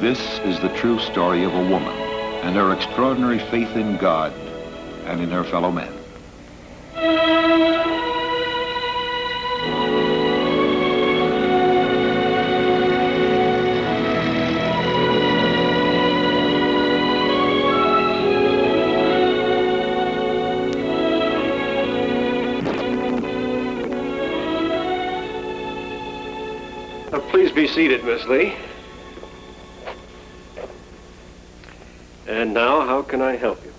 This is the true story of a woman and her extraordinary faith in God and in her fellow men. Please be seated, Miss Lee. And now, how can I help you?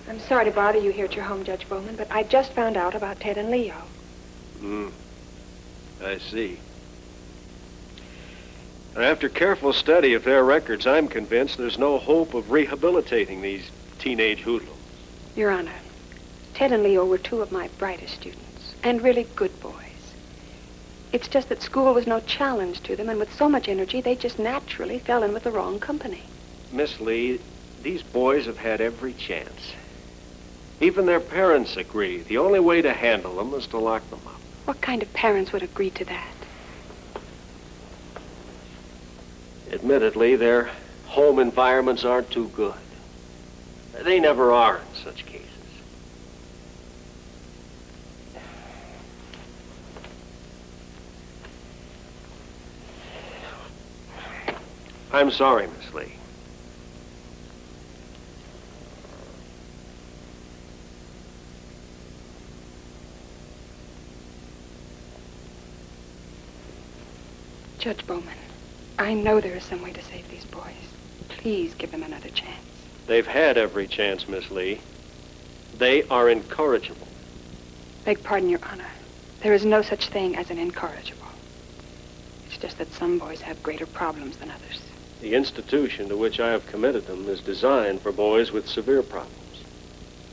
I'm sorry to bother you here at your home, Judge Bowman, but I just found out about Ted and Leo. I see. After careful study of their records, I'm convinced there's no hope of rehabilitating these teenage hoodlums. Your Honor, Ted and Leo were two of my brightest students, and really good boys. It's just that school was no challenge to them, and with so much energy, they just naturally fell in with the wrong company. Miss Lee, these boys have had every chance. Even their parents agree. The only way to handle them is to lock them up. What kind of parents would agree to that? Admittedly, their home environments aren't too good. They never are in such cases. I'm sorry, Miss Lee. Judge Bowman, I know there is some way to save these boys. Please give them another chance. They've had every chance, Miss Lee. They are incorrigible. Beg pardon, Your Honor. There is no such thing as an incorrigible. It's just that some boys have greater problems than others. The institution to which I have committed them is designed for boys with severe problems.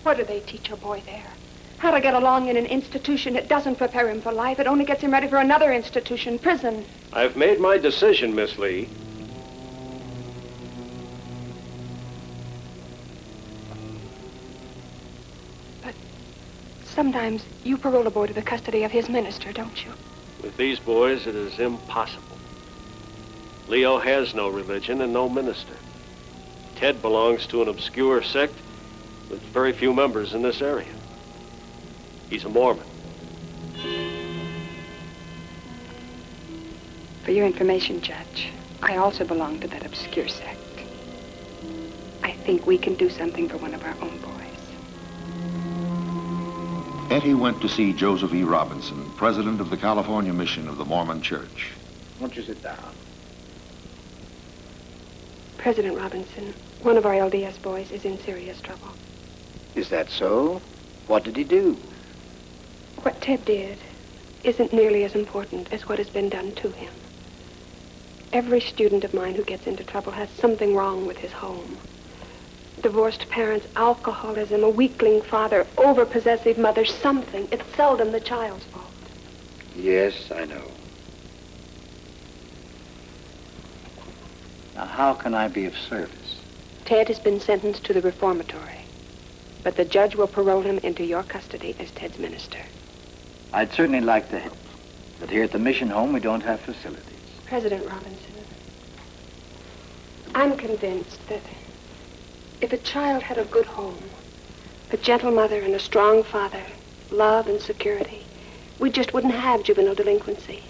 What do they teach a boy there? How to get along in an institution that doesn't prepare him for life. It only gets him ready for another institution, prison. I've made my decision, Miss Lee. But sometimes you parole a boy to the custody of his minister, don't you? With these boys, it is impossible. Leo has no religion and no minister. Ted belongs to an obscure sect with very few members in this area. He's a Mormon. For your information, Judge, I also belong to that obscure sect. I think we can do something for one of our own boys. Ettie went to see Joseph E. Robinson, president of the California Mission of the Mormon Church. Won't you sit down? President Robinson, one of our LDS boys is in serious trouble. Is that so? What did he do? What Ted did isn't nearly as important as what has been done to him. Every student of mine who gets into trouble has something wrong with his home. Divorced parents, alcoholism, a weakling father, overpossessive mother, something. It's seldom the child's fault. Yes, I know. Now, how can I be of service? Ted has been sentenced to the reformatory, but the judge will parole him into your custody as Ted's minister. I'd certainly like to help, but here at the mission home, we don't have facilities. President Robinson, I'm convinced that if a child had a good home, a gentle mother and a strong father, love and security, we just wouldn't have juvenile delinquency.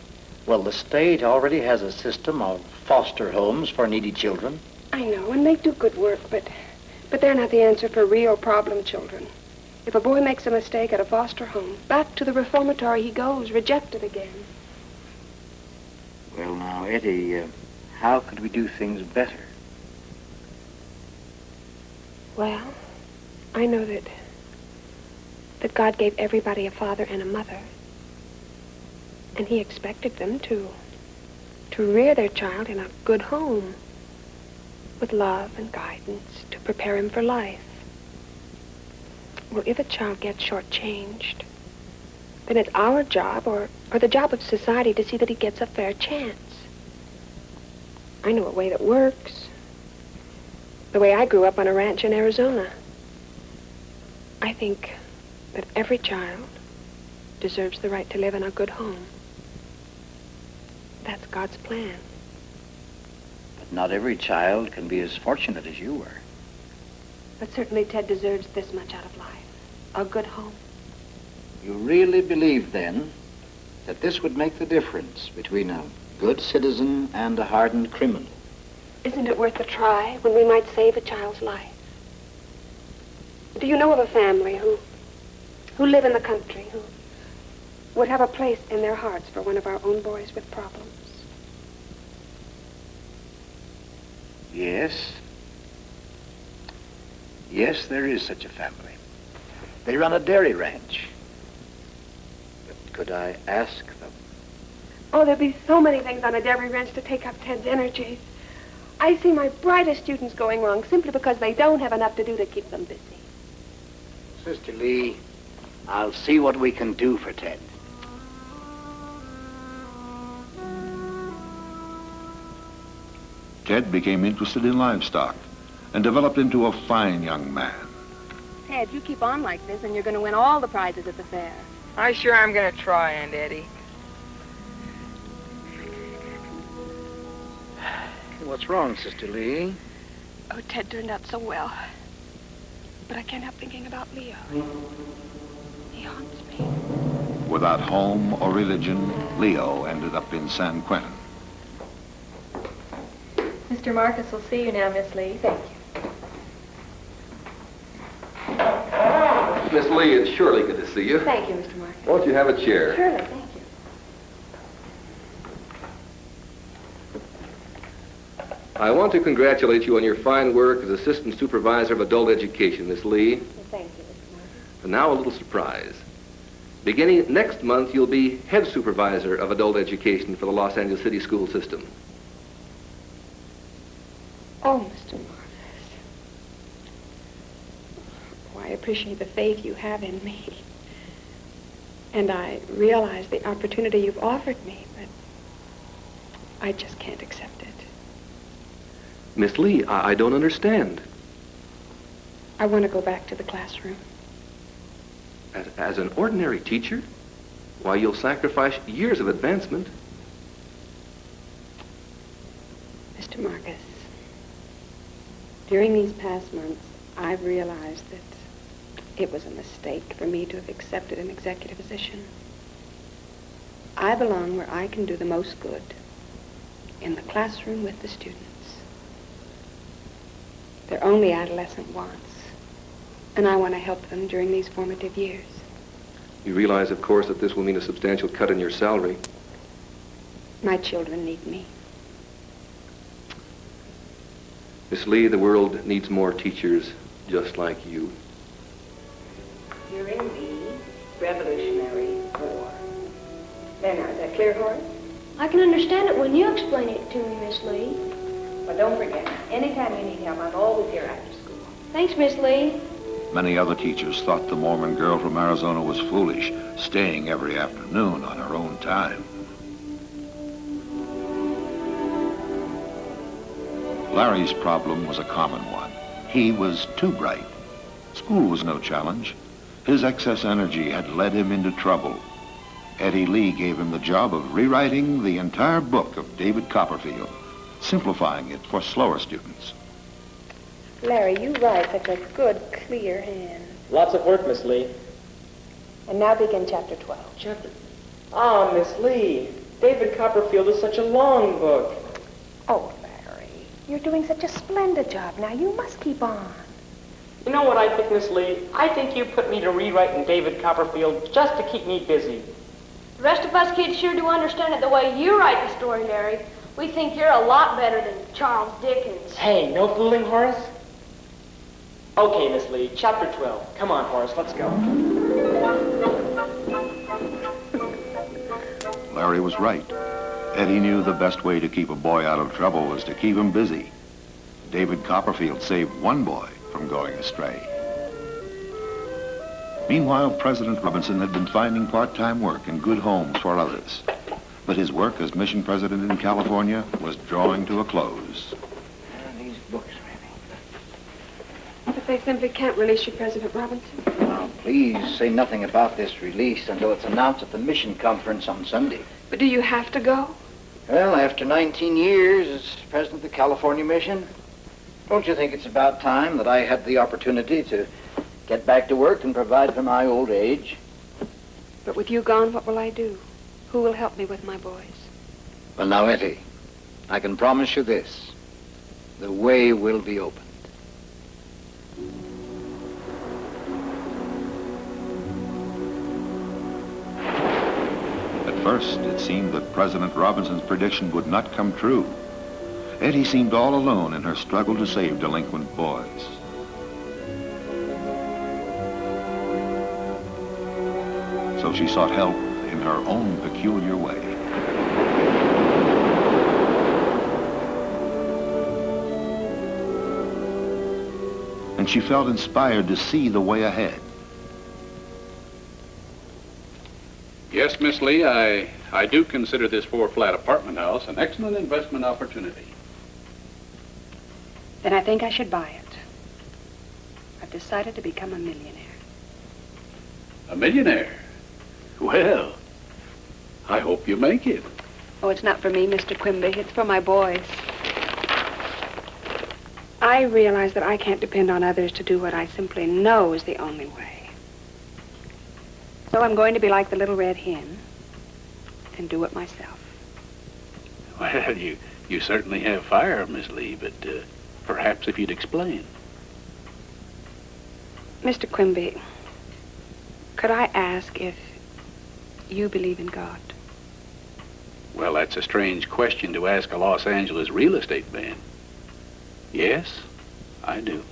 Well, the state already has a system of foster homes for needy children. I know, and they do good work, but they're not the answer for real problem children. If a boy makes a mistake at a foster home, back to the reformatory he goes, rejected again. Well, now, Ettie, how could we do things better? Well, I know that God gave everybody a father and a mother. And he expected them to rear their child in a good home with love and guidance to prepare him for life. Well, if a child gets shortchanged, then it's our job or the job of society to see that he gets a fair chance. I know a way that works. The way I grew up on a ranch in Arizona. I think that every child deserves the right to live in a good home. That's God's plan. But Not every child can be as fortunate as you were. But certainly Ted deserves this much out of life. A good home. You really believe, then, that this would make the difference between a good citizen and a hardened criminal? Isn't it worth a try when we might save a child's life? Do you know of a family who live in the country, who would have a place in their hearts for one of our own boys with problems? Yes. Yes, there is such a family. They run a dairy ranch. But could I ask them? Oh, there'd be so many things on a dairy ranch to take up Ted's energies. I see my brightest students going wrong simply because they don't have enough to do to keep them busy. Sister Lee, I'll see what we can do for Ted. Ted became interested in livestock and developed into a fine young man. Ted, you keep on like this and you're going to win all the prizes at the fair. I sure am going to try, Aunt Ettie. What's wrong, Sister Lee? Oh, Ted turned out so well. But I can't help thinking about Leo. He haunts me. Without home or religion, Leo ended up in San Quentin. Mr. Marcus will see you now, Miss Lee. Thank you. Miss Lee, it's surely good to see you. Thank you, Mr. Marcus. Won't you have a chair? Surely, thank you. I want to congratulate you on your fine work as Assistant Supervisor of Adult Education, Miss Lee. Well, thank you, Mr. Marcus. And now a little surprise. Beginning next month, you'll be Head Supervisor of Adult Education for the Los Angeles City School System. Oh, Mr. Marcus. Oh, I appreciate the faith you have in me. And I realize the opportunity you've offered me, but I just can't accept it. Miss Lee, I don't understand. I want to go back to the classroom. As an ordinary teacher? Why, you'll sacrifice years of advancement. Mr. Marcus, during these past months, I've realized that it was a mistake for me to have accepted an executive position. I belong where I can do the most good, in the classroom with the students. They're only adolescent wants, and I want to help them during these formative years. You realize, of course, that this will mean a substantial cut in your salary. My children need me. Miss Lee, the world needs more teachers just like you. During the Revolutionary War. There now, is that clear, Horrace? I can understand it when you explain it to me, Miss Lee. Well, don't forget, anytime you need help, I'm always here after school. Thanks, Miss Lee. Many other teachers thought the Mormon girl from Arizona was foolish, staying every afternoon on her own time. Larry's problem was a common one. He was too bright. School was no challenge. His excess energy had led him into trouble. Ettie Lee gave him the job of rewriting the entire book of David Copperfield, simplifying it for slower students. Larry, you write such a good, clear hand. Lots of work, Miss Lee. And now begin chapter 12. Chapter... Ah, Miss Lee, David Copperfield is such a long book. Oh, Larry, you're doing such a splendid job now. You must keep on. You know what I think, Miss Lee? I think you put me to rewriting David Copperfield just to keep me busy. The rest of us kids sure do understand it the way you write the story, Larry. We think you're a lot better than Charles Dickens. Hey, no fooling, Horrace? Okay, Miss Lee, chapter 12. Come on, Horrace, let's go. Larry was right. Eddie knew the best way to keep a boy out of trouble was to keep him busy. David Copperfield saved one boy from going astray. Meanwhile, President Robinson had been finding part-time work in good homes for others. But his work as mission president in California was drawing to a close. These books, But they simply can't release you, President Robinson. Now, please say nothing about this release until it's announced at the mission conference on Sunday. But do you have to go? Well, after 19 years as president of the California Mission, don't you think it's about time that I had the opportunity to get back to work and provide for my old age? But with you gone, what will I do? Who will help me with my boys? Well, now, Ettie, I can promise you this. The way will be opened. At first, it seemed that President Robinson's prediction would not come true. Ettie seemed all alone in her struggle to save delinquent boys. So she sought help in her own peculiar way. And she felt inspired to see the way ahead. Yes, Miss Lee, I do consider this 4-flat apartment house an excellent investment opportunity. Then I think I should buy it. I've decided to become a millionaire. A millionaire? Well, I hope you make it. Oh, it's not for me, Mr. Quimby. It's for my boys. I realize that I can't depend on others to do what I simply know is the only way. So I'm going to be like the Little Red Hen and do it myself. Well, you certainly have fire, Miss Lee, but perhaps if you'd explain. Mr. Quimby, could I ask if you believe in God? Well, that's a strange question to ask a Los Angeles real estate man. Yes, I do.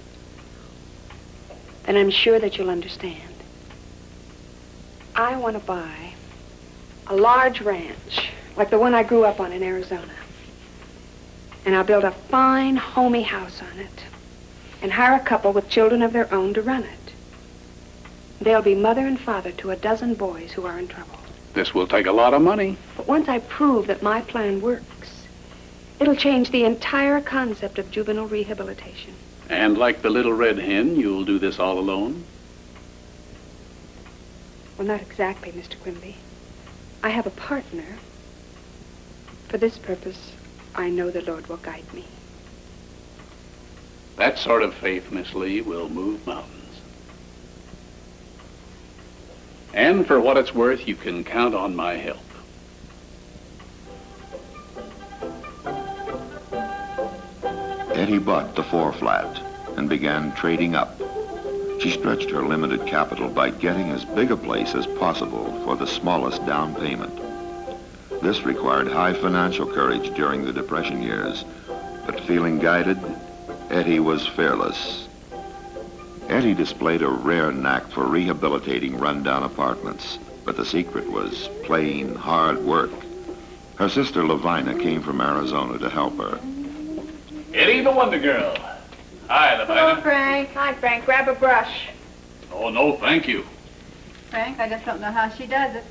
Then I'm sure that you'll understand. I want to buy a large ranch, like the one I grew up on in Arizona. And I'll build a fine, homey house on it, and hire a couple with children of their own to run it. They'll be mother and father to a dozen boys who are in trouble. This will take a lot of money. But once I prove that my plan works, it'll change the entire concept of juvenile rehabilitation. And like the Little Red Hen, you'll do this all alone? Well, not exactly, Mr. Quimby. I have a partner. For this purpose, I know the Lord will guide me. That sort of faith, Miss Lee, will move mountains. And for what it's worth, you can count on my help. Ettie bought the 4-flat and began trading up. She stretched her limited capital by getting as big a place as possible for the smallest down payment. This required high financial courage during the Depression years, but feeling guided, Ettie was fearless. Ettie displayed a rare knack for rehabilitating rundown apartments, but the secret was plain hard work. Her sister Lavina came from Arizona to help her. Ettie, the Wonder Girl. Hi, Lavina. Hello, Frank. Hi, Frank. Grab a brush. Oh, no, thank you. Frank, I just don't know how she does it.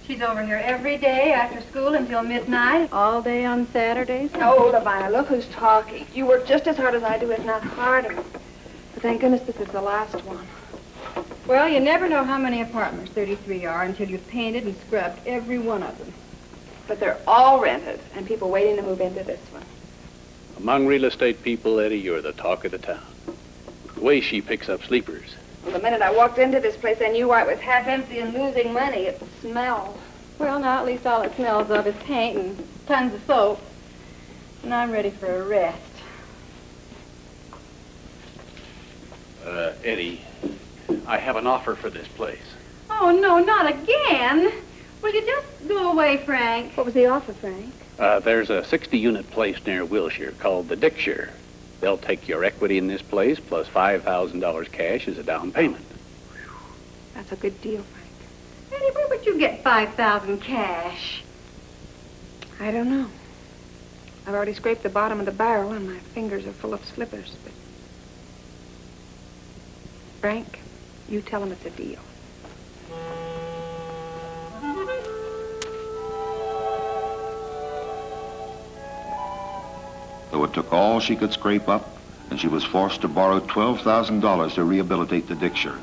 She's over here every day after school until midnight. All day on Saturdays. Oh, Lavina, look who's talking. You work just as hard as I do, if not harder. But thank goodness this is the last one. Well, you never know how many apartments 33 are until you've painted and scrubbed every one of them. But they're all rented, and people waiting to move into this one. Among real estate people, Ettie, you're the talk of the town. The way she picks up sleepers. Well, the minute I walked into this place, I knew why it was half empty and losing money. It smelled. Well, now at least all it smells of is paint and tons of soap. And I'm ready for a rest. Ettie, I have an offer for this place. Oh, no, not again. Will you just go away, Frank? What was the offer, Frank? There's a 60-unit place near Wilshire called the Dickshire. They'll take your equity in this place plus $5,000 cash as a down payment. That's a good deal, Frank. Eddie, where would you get $5,000 cash? I don't know. I've already scraped the bottom of the barrel and my fingers are full of slippers, but... Frank, you tell him it's a deal. Though it took all she could scrape up, and she was forced to borrow $12,000 to rehabilitate the Dickshire,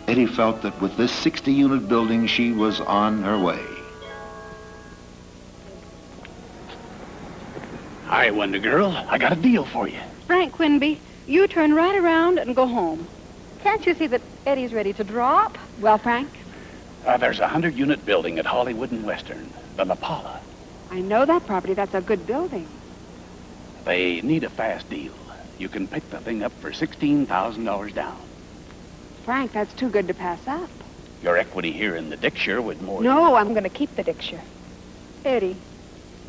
Ettie felt that with this 60-unit building, she was on her way. Hi, Wonder Girl. I got a deal for you. Frank Quinby, you turn right around and go home. Can't you see that Eddie's ready to drop? Well, Frank, There's a 100-unit building at Hollywood and Western, the La Paula. I know that property. That's a good building. They need a fast deal. You can pick the thing up for $16,000 down. Frank, that's too good to pass up. Your equity here in the Dickshire would more... No, I'm going to keep the Dickshire. Eddie,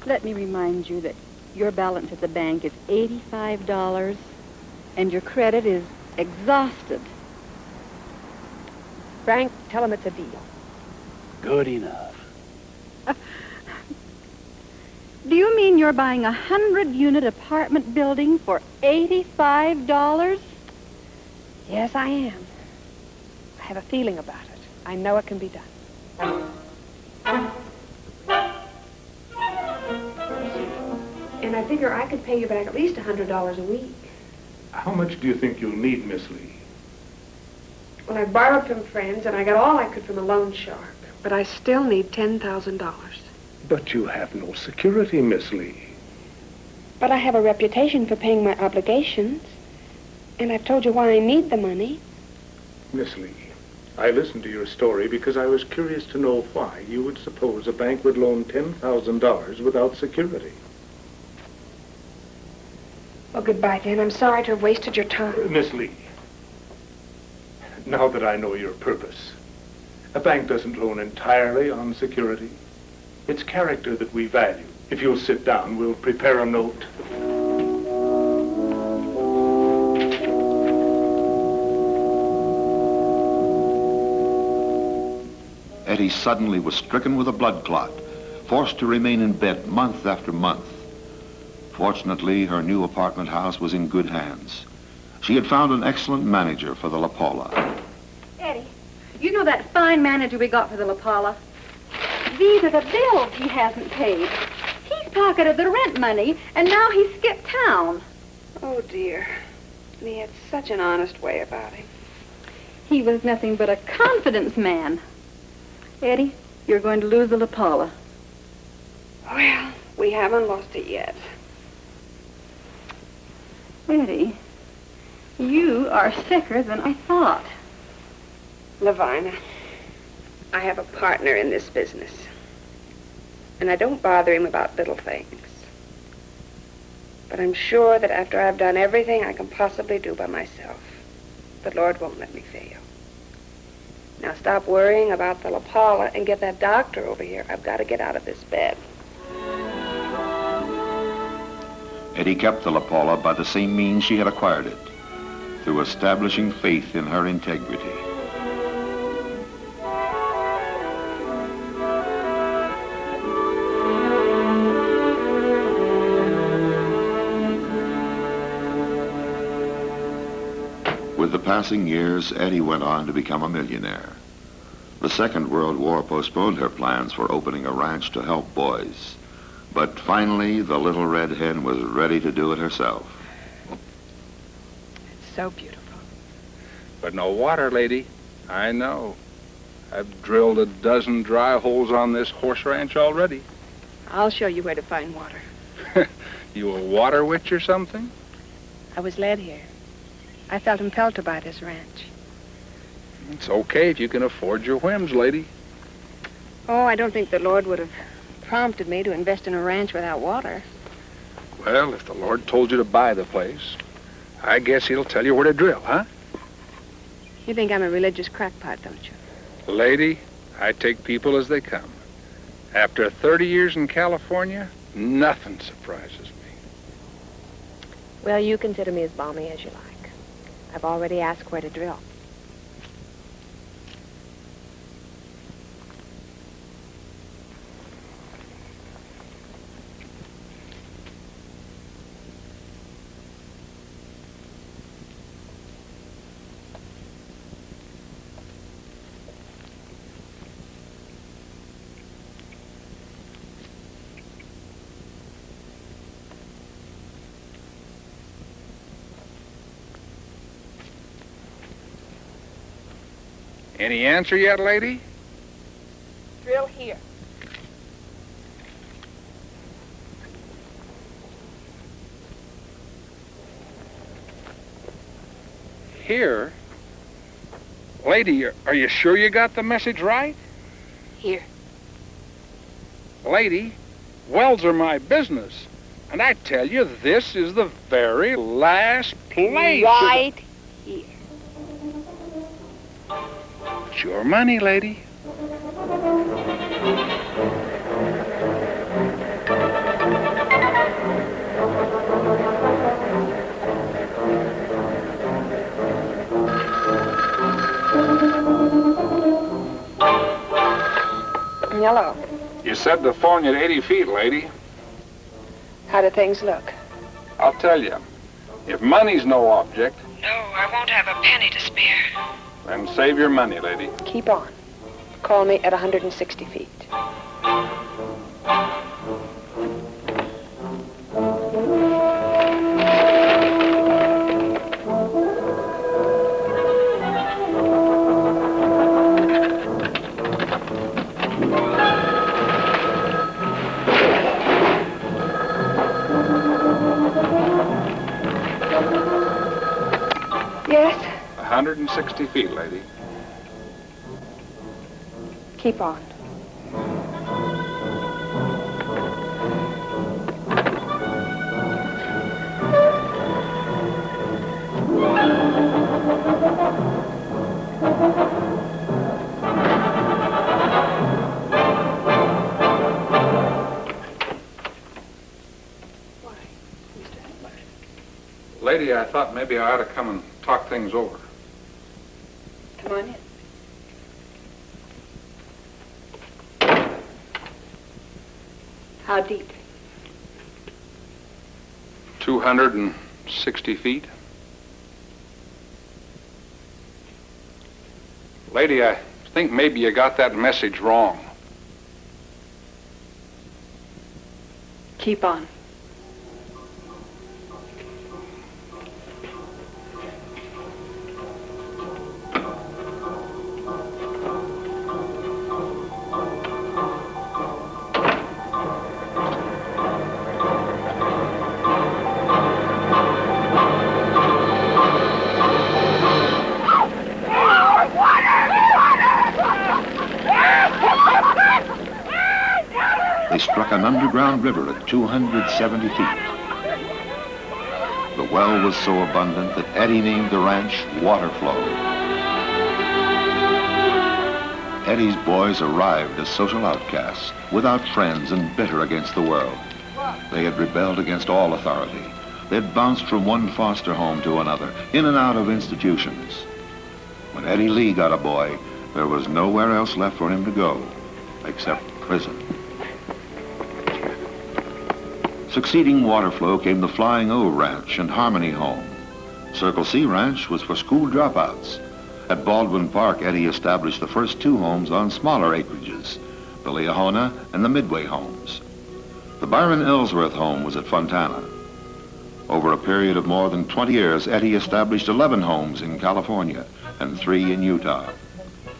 let me remind you that your balance at the bank is $85 and your credit is exhausted. Frank, tell him it's a deal. Good enough. Do you mean you're buying a 100-unit apartment building for $85? Yes, I am. I have a feeling about it. I know it can be done. And I figure I could pay you back at least $100 a week. How much do you think you'll need, Miss Lee? Well, I borrowed from friends, and I got all I could from a loan shark. But I still need $10,000. But you have no security, Miss Lee. But I have a reputation for paying my obligations. And I've told you why I need the money. Miss Lee, I listened to your story because I was curious to know why you would suppose a bank would loan $10,000 without security. Well, goodbye, then. I'm sorry to have wasted your time. Miss Lee, now that I know your purpose, a bank doesn't loan entirely on security. It's character that we value. If you'll sit down, we'll prepare a note. Ettie suddenly was stricken with a blood clot, forced to remain in bed month after month. Fortunately, her new apartment house was in good hands. She had found an excellent manager for the La Paula. Eddie, you know that fine manager we got for the La Paula? These are the bills he hasn't paid. He's pocketed the rent money, and now he's skipped town. Oh, dear. And he had such an honest way about him. He was nothing but a confidence man. Eddie, you're going to lose the La Paula. Well, we haven't lost it yet. Eddie, you are sicker than I thought. Lavina, I have a partner in this business. And I don't bother him about little things. But I'm sure that after I've done everything I can possibly do by myself, the Lord won't let me fail. Now stop worrying about the La Paula and get that doctor over here. I've got to get out of this bed. Ettie kept the La Paula by the same means she had acquired it, through establishing faith in her integrity. With the passing years, Ettie went on to become a millionaire. The Second World War postponed her plans for opening a ranch to help boys. But finally, the Little Red Hen was ready to do it herself. It's so beautiful. But no water, lady. I know. I've drilled a dozen dry holes on this horse ranch already. I'll show you where to find water. You a water witch or something? I was led here. I felt impelled to buy this ranch. It's okay if you can afford your whims, lady. Oh, I don't think the Lord would have prompted me to invest in a ranch without water. Well, if the Lord told you to buy the place, I guess he'll tell you where to drill, huh? You think I'm a religious crackpot, don't you? Lady, I take people as they come. After 30 years in California, nothing surprises me. Well, you consider me as balmy as you like. I've already asked where to drill. Any answer yet, lady? Drill here. Here? Lady, are you sure you got the message right? Here. Lady, wells are my business. And I tell you, this is the very last place. Right here. It's your money, lady. Hello. You said to phone you at 80 feet, lady. How do things look? I'll tell you. If money's no object, No, I won't have a penny to spare. then save your money, lady. Keep on. Call me at 160 feet. Yes? 160 feet, lady. Keep on. Lady, I thought maybe I ought to come and talk things over. Come on in. How deep? 260 feet. Lady, I think maybe you got that message wrong. Keep on. They struck an underground river at 270 feet. The well was so abundant that Ettie named the ranch Waterflow. Eddie's boys arrived as social outcasts, without friends and bitter against the world. They had rebelled against all authority. They had bounced from one foster home to another, in and out of institutions. When Ettie Lee got a boy, there was nowhere else left for him to go, except prison. Succeeding Waterflow came the Flying O Ranch and Harmony Home. Circle C Ranch was for school dropouts. At Baldwin Park, Ettie established the first two homes on smaller acreages, the Leahona and the Midway homes. The Byron Ellsworth home was at Fontana. Over a period of more than 20 years, Ettie established 11 homes in California and 3 in Utah.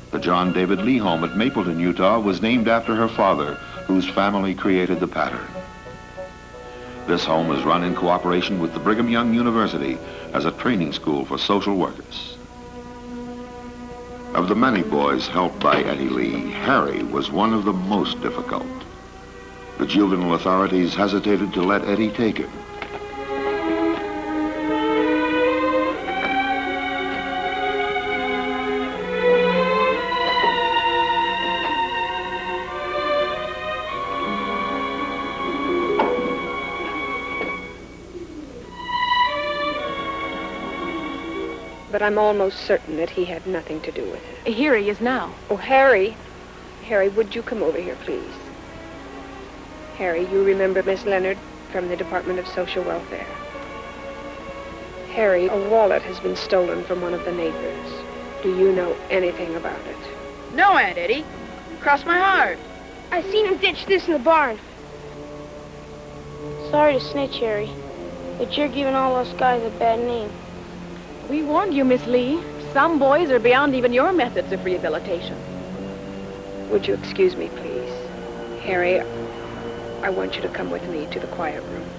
The John David Lee home at Mapleton, Utah was named after her father, whose family created the pattern. This home is run in cooperation with the Brigham Young University as a training school for social workers. Of the many boys helped by Ettie Lee, Harry was one of the most difficult. The juvenile authorities hesitated to let Ettie take him. But I'm almost certain that he had nothing to do with it. Here he is now. Oh, Harry. Harry, would you come over here, please? Harry, you remember Miss Leonard from the Department of Social Welfare? Harry, a wallet has been stolen from one of the neighbors. Do you know anything about it? No, Aunt Ettie. Cross my heart. I seen him ditch this in the barn. Sorry to snitch, Harry, but you're giving all us guys a bad name. We warned you, Miss Lee. Some boys are beyond even your methods of rehabilitation. Would you excuse me, please? Harry, I want you to come with me to the quiet room.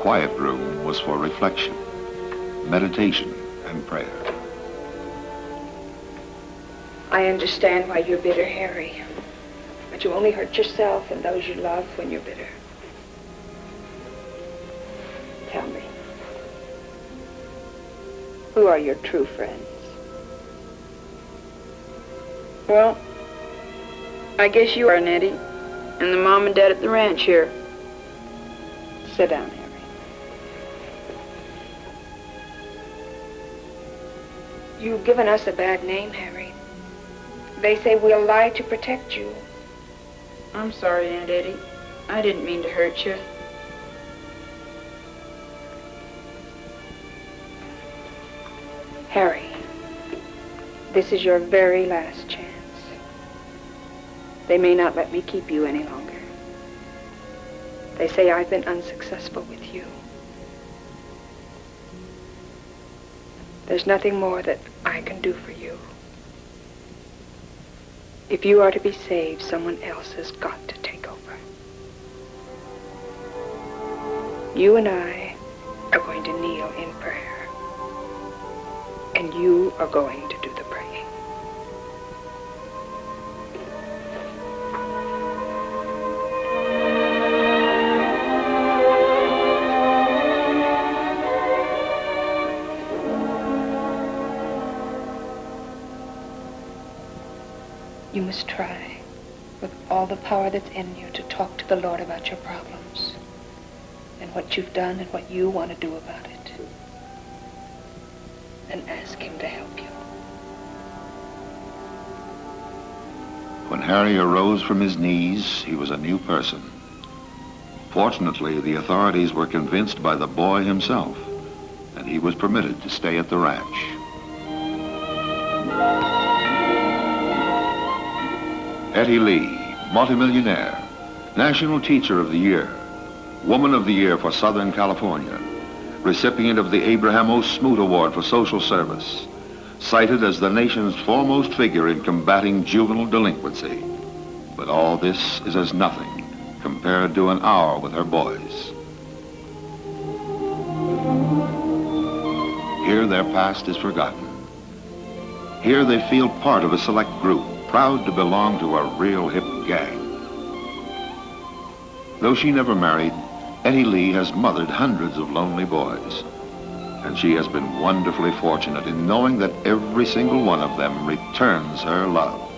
quiet room was for reflection, meditation, and prayer. I understand why you're bitter, Harry. But you only hurt yourself and those you love when you're bitter. Tell me, who are your true friends? Well, I guess you are, Nettie, and the mom and dad at the ranch here. Sit down, Harry. You've given us a bad name, Harry. They say we'll lie to protect you. I'm sorry, Aunt Ettie. I didn't mean to hurt you. Harry, this is your very last chance. They may not let me keep you any longer. They say I've been unsuccessful with you. There's nothing more that I can do for you. If you are to be saved, someone else has got to take over. You and I are going to kneel in prayer. And you are going to do the praying. You must try, with all the power that's in you, to talk to the Lord about your problems and what you've done and what you want to do about it. And ask him to help you. When Harry arose from his knees, he was a new person. Fortunately, the authorities were convinced by the boy himself, and he was permitted to stay at the ranch. Ettie Lee, multimillionaire, National Teacher of the Year, Woman of the Year for Southern California, recipient of the Abraham O. Smoot Award for Social Service, cited as the nation's foremost figure in combating juvenile delinquency. But all this is as nothing compared to an hour with her boys. Here their past is forgotten. Here they feel part of a select group, proud to belong to a real hip gang. Though she never married, Ettie Lee has mothered hundreds of lonely boys. And she has been wonderfully fortunate in knowing that every single one of them returns her love.